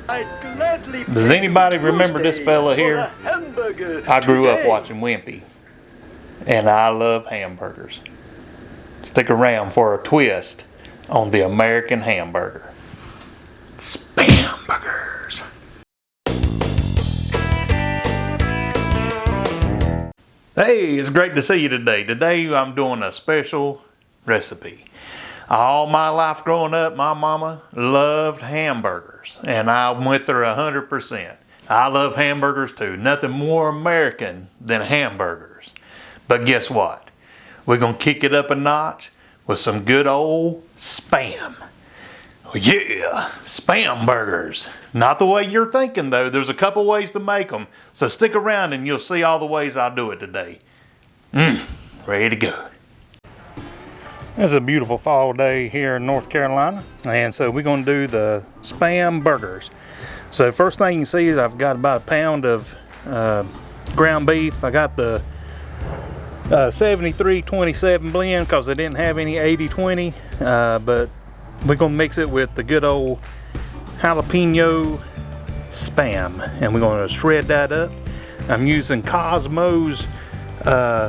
Does anybody remember this fella here? I grew up watching Wimpy, and I love hamburgers. Stick around for a twist on the American hamburger. Spam burgers. Hey, it's great to see you today. Today I'm doing a special recipe. All my life growing up, my mama loved hamburgers, and I'm with her 100%. I love hamburgers too. Nothing more American than hamburgers. But guess what? We're gonna kick it up a notch with some good old Spam. Yeah, Spam burgers. Not the way you're thinking though. There's a couple ways to make them. So stick around and you'll see all the ways I do it today. Ready to go. It's a beautiful fall day here in North Carolina, and so we're going to do the Spam burgers. So first thing you see is I've got about a pound of ground beef. I got the 73-27 blend because they didn't have any 80-20, but we're going to mix it with the good old jalapeno Spam, and we're going to shred that up. I'm using Cosmo's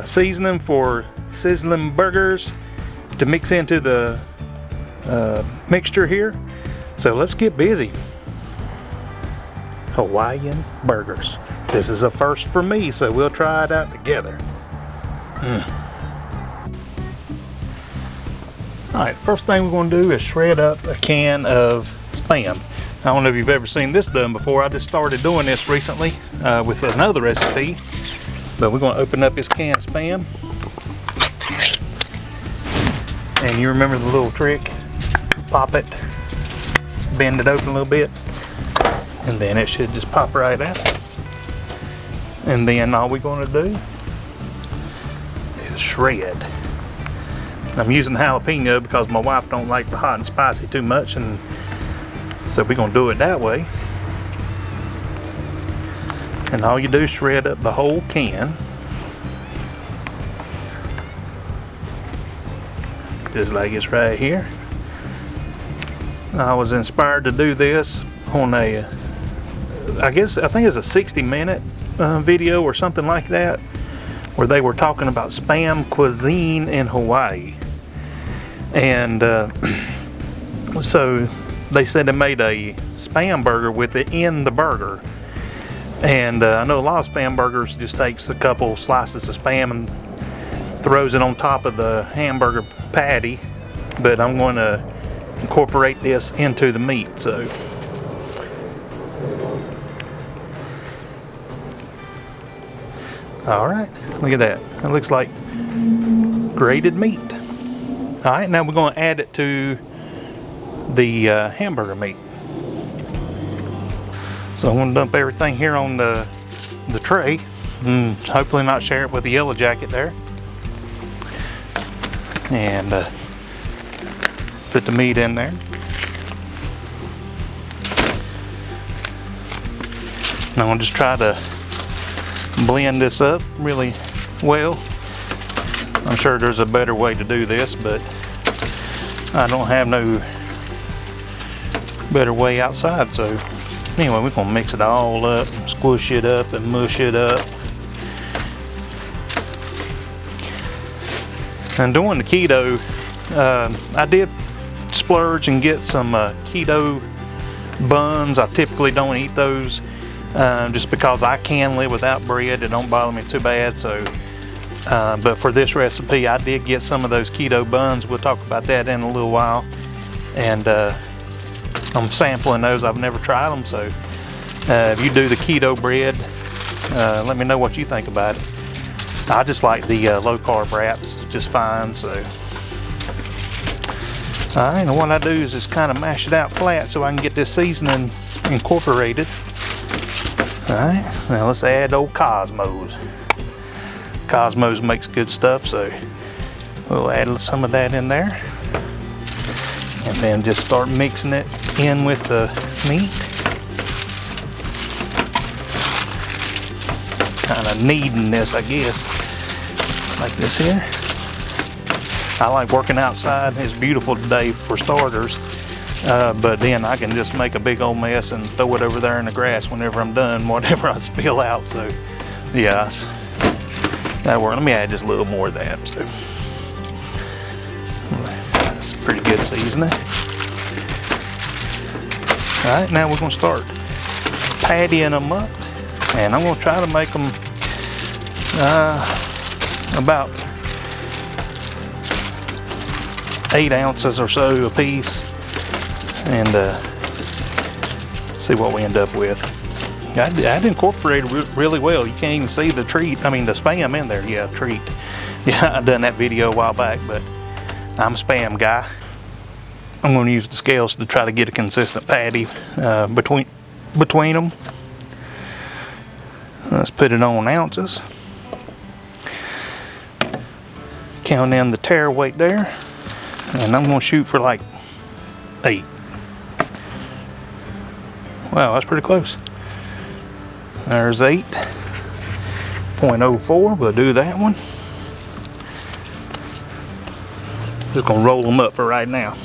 seasoning for sizzling burgers to mix into the mixture here. So let's get busy. Hawaiian burgers. This is a first for me, so we'll try it out together. Alright, first thing we're going to do is shred up a can of Spam. I don't know if you've ever seen this done before. I just started doing this recently with another recipe. But we're going to open up this can of Spam. And you remember the little trick? Pop it, bend it open a little bit, and then it should just pop right out. And then all we're going to do is shred. I'm using jalapeno because my wife don't like the hot and spicy too much, and so we're going to do it that way. And all you do is shred up the whole can. Just like it's right here. I was inspired to do this on a, I think it's a 60-minute video or something like that, where they were talking about Spam cuisine in Hawaii. And so they said they made a Spam burger with it in the burger. And I know a lot of Spam burgers just takes a couple slices of Spam and throws it on top of the hamburger patty, but I'm going to incorporate this into the meat. So all right, look at that. It looks like grated meat. All right, now we're going to add it to the hamburger meat. So I'm going to dump everything here on the tray, and hopefully not share it with the yellow jacket there. And put the meat in there. And I'm going to just try to blend this up really well. I'm sure there's a better way to do this, but I don't have no better way outside. So anyway, we're going to mix it all up, squish it up and mush it up. And doing the keto, I did splurge and get some keto buns. I typically don't eat those just because I can live without bread. It don't bother me too bad. So, but for this recipe, I did get some of those keto buns. We'll talk about that in a little while. And I'm sampling those. I've never tried them. So if you do the keto bread, let me know what you think about it. I just like the low carb wraps just fine. So alright, and what I do is just kind of mash it out flat so I can get this seasoning incorporated. Alright, now let's add old Cosmo's. Cosmo's makes good stuff, so we'll add some of that in there. And then just start mixing it in with the meat. Kind of kneading this, I guess, like this here. I like working outside. It's beautiful today for starters, But then I can just make a big old mess and throw it over there in the grass whenever I'm done, whatever I spill out. So yeah, that'll work. Let me add just a little more of that. So that's pretty good seasoning. All right, now we're gonna start pattying them up, and I'm gonna try to make them about 8 ounces or so a piece, and see what we end up with. I'd incorporated really well. You can't even see the treat, I mean the Spam in there. Yeah, treat. Yeah, I done that video a while back, but I'm a Spam guy. I'm going to use the scales to try to get a consistent patty between them. Let's put it on ounces. Count in the tare weight there, and I'm going to shoot for like 8. Wow, that's pretty close. There's 8.04. We'll do that one. Just gonna roll them up for right now.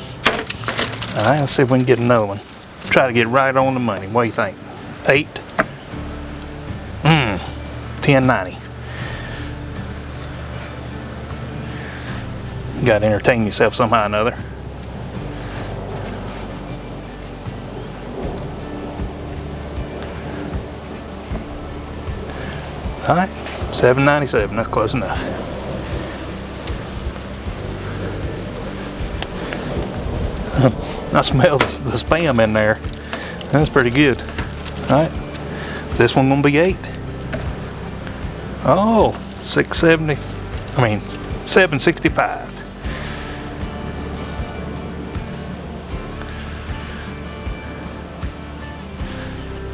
All right, let's see if we can get another one. Try to get right on the money. What do you think? 8. 10.90. You gotta entertain yourself somehow or another. All right, $7.97. That's close enough. I smell the Spam in there. That's pretty good. All right, is this one gonna be 8? Oh, 670. I mean, 765.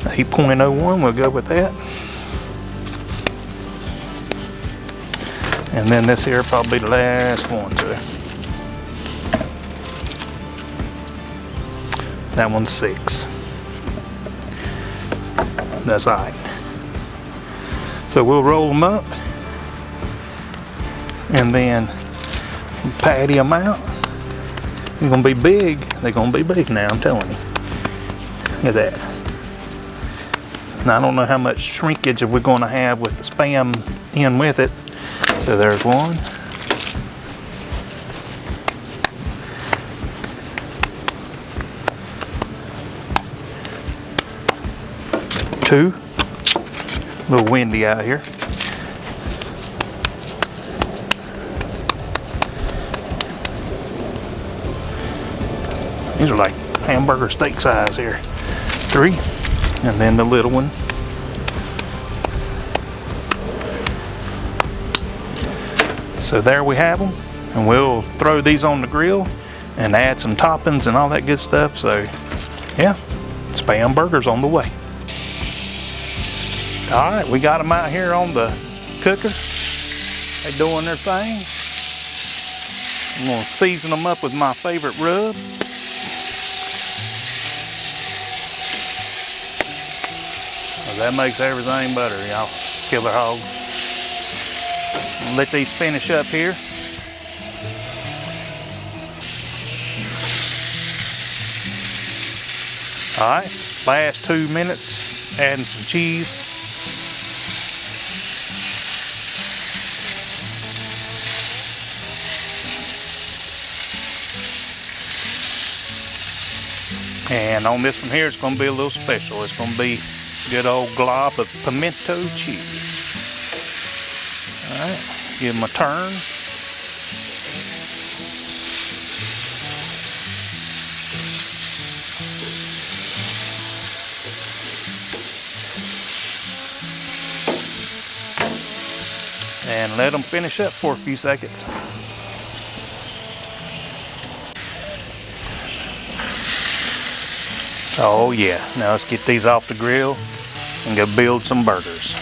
$8.01. We'll go with that. And then this here probably the last one too. That one's 6. That's all right. So we'll roll them up and then patty them out. They're gonna be big. They're gonna be big now, I'm telling you. Look at that. Now I don't know how much shrinkage we're gonna have with the Spam in with it. So there's 1. 2. A little windy out here. These are like hamburger steak size here. 3. And then the little one. So there we have them, and we'll throw these on the grill and add some toppings and all that good stuff. So yeah, Spam burgers on the way. All right, we got them out here on the cooker. They're doing their thing. I'm gonna season them up with my favorite rub. That makes everything better, y'all. Killer hog. Let these finish up here. All right, last 2 minutes, adding some cheese. And on this one here, it's gonna be a little special. It's gonna be a good old glob of pimento cheese. All right, give them a turn. And let them finish up for a few seconds. Oh yeah, now let's get these off the grill and go build some burgers.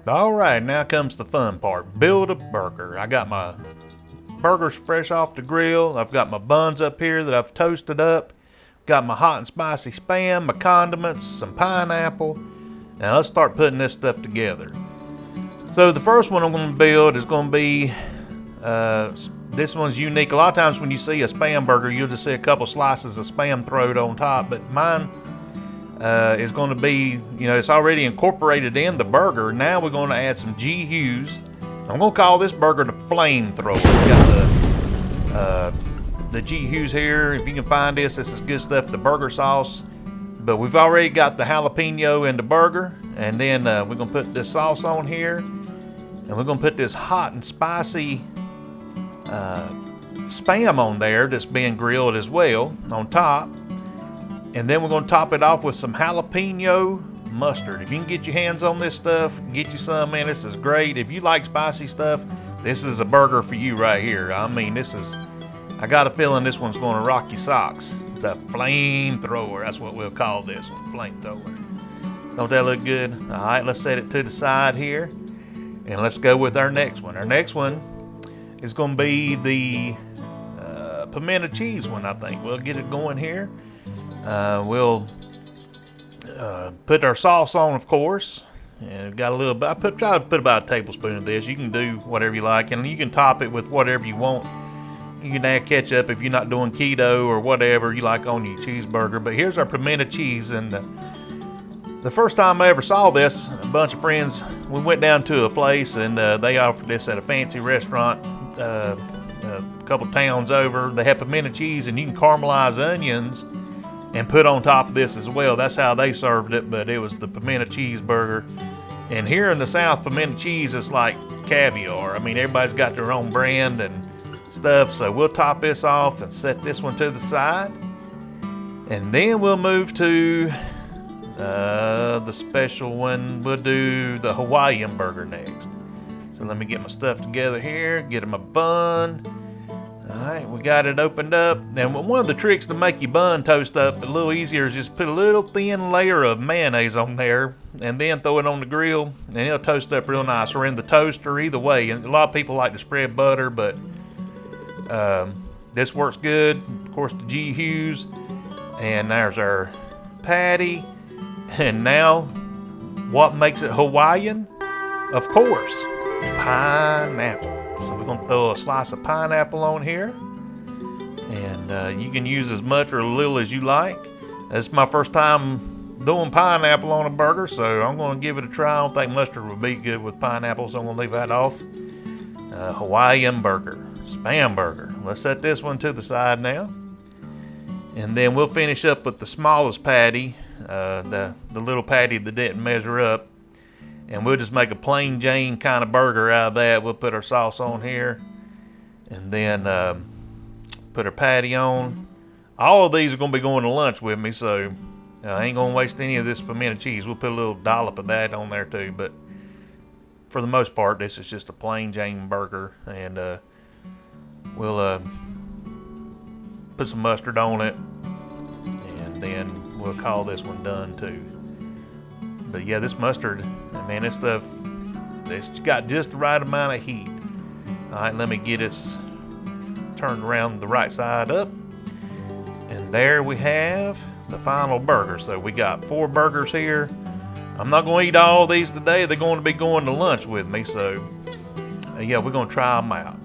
All right, now comes the fun part. Build a burger. I got my burgers fresh off the grill. I've got my buns up here that I've toasted up. Got my hot and spicy Spam, my condiments, some pineapple. Now let's start putting this stuff together. So the first one I'm going to build is going to be, this one's unique. A lot of times when you see a Spam burger, you'll just see a couple slices of Spam thrown on top, but mine is going to be, it's already incorporated in the burger. Now we're going to add some G Hughes. I'm going to call this burger the flamethrower. We got the G Hughes here. If you can find this is good stuff, the burger sauce. But we've already got the jalapeno in the burger. And then we're going to put this sauce on here. And we're going to put this hot and spicy Spam on there that's being grilled as well on top. And then we're going to top it off with some jalapeno mustard. If you can get your hands on this stuff, get you some, man, this is great. If you like spicy stuff, this is a burger for you right here. I mean, I got a feeling this one's going to rock your socks. The flamethrower, that's what we'll call this one, flamethrower. Don't that look good? All right, let's set it to the side here. And let's go with our next one. Our next one is going to be the pimento cheese one, I think. We'll get it going here. We'll put our sauce on, of course. And got a little bit. Try to put about a tablespoon of this. You can do whatever you like, and you can top it with whatever you want. You can add ketchup if you're not doing keto or whatever you like on your cheeseburger. But here's our pimento cheese, and the first time I ever saw this, a bunch of friends, we went down to a place, and they offered this at a fancy restaurant a couple towns over. They have pimento cheese, and you can caramelize onions and put on top of this as well. That's how they served it, but it was the pimento cheeseburger. And here in the South, pimento cheese is like caviar. I mean, everybody's got their own brand and stuff, so we'll top this off and set this one to the side. And then we'll move to the special one. We'll do the Hawaiian burger next. So let me get my stuff together here, get my bun. All right, we got it opened up. And one of the tricks to make your bun toast up a little easier is just put a little thin layer of mayonnaise on there and then throw it on the grill, and it'll toast up real nice, or in the toaster, either way. And a lot of people like to spread butter, but this works good. Of course, the G Hughes. And there's our patty. And now, what makes it Hawaiian? Of course, pineapple. So we're going to throw a slice of pineapple on here. And you can use as much or a little as you like. It's my first time doing pineapple on a burger, so I'm going to give it a try. I don't think mustard would be good with pineapple, so I'm going to leave that off. Hawaiian burger, Spam burger. Let's set this one to the side now. And then we'll finish up with the smallest patty, the little patty that didn't measure up. And we'll just make a plain Jane kind of burger out of that. We'll put our sauce on here. And then put our patty on. All of these are going to be going to lunch with me, so I ain't going to waste any of this pimento cheese. We'll put a little dollop of that on there too. But for the most part, this is just a plain Jane burger. And we'll put some mustard on it. And then we'll call this one done too. But yeah, this mustard, man, this stuff, it's got just the right amount of heat. All right, let me get this turned around the right side up. And there we have the final burger. So we got 4 burgers here. I'm not going to eat all these today. They're going to be going to lunch with me. So yeah, we're going to try them out.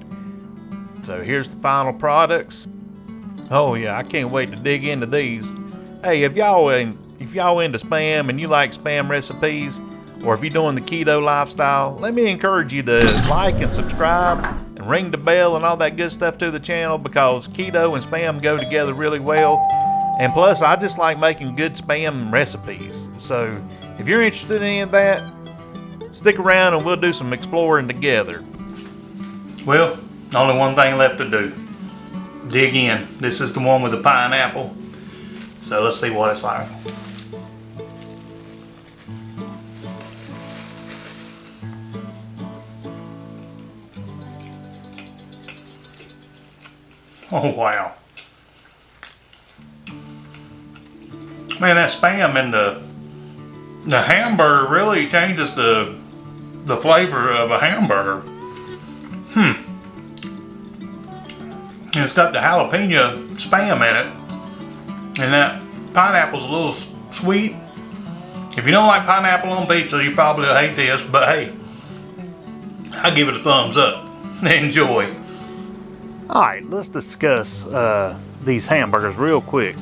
So here's the final products. Oh yeah, I can't wait to dig into these. Hey, if y'all into Spam and you like Spam recipes, or if you're doing the keto lifestyle, let me encourage you to like and subscribe and ring the bell and all that good stuff to the channel, because keto and Spam go together really well. And plus, I just like making good Spam recipes. So if you're interested in that, stick around and we'll do some exploring together. Well, only one thing left to do. Dig in. This is the one with the pineapple. So let's see what it's like. Oh wow. Man, that Spam in the hamburger really changes the the flavor of a hamburger. And it's got the jalapeno spam in it, and that pineapple's a little sweet. If you don't like pineapple on pizza, you probably will hate this, but hey, I give it a thumbs up. Enjoy. All right, let's discuss these hamburgers real quick.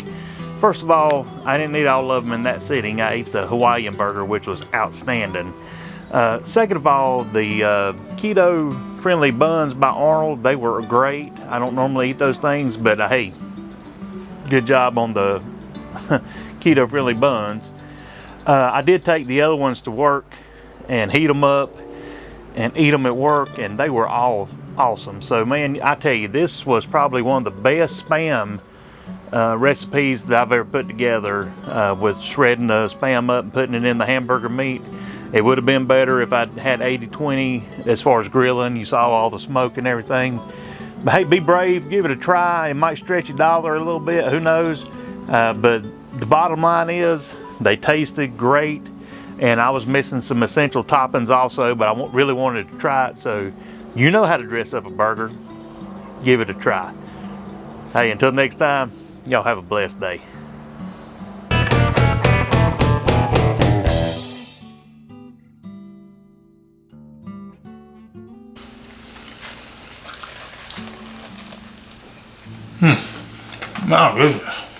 First of all, I didn't eat all of them in that sitting. I ate the Hawaiian burger, which was outstanding. Second of all, the keto-friendly buns by Arnold, they were great. I don't normally eat those things, but hey, good job on the keto-friendly buns. I did take the other ones to work and heat them up and eat them at work, and they were all awesome. So man, I tell you, this was probably one of the best Spam recipes that I've ever put together, with shredding the Spam up and putting it in the hamburger meat. It would have been better if I'd had 80-20 as far as grilling. You saw all the smoke and everything. But hey, be brave, give it a try. It might stretch your dollar a little bit, who knows. But the bottom line is, they tasted great. And I was missing some essential toppings also, but I really wanted to try it. So you know how to dress up a burger. Give it a try. Hey, until next time, y'all have a blessed day. My goodness.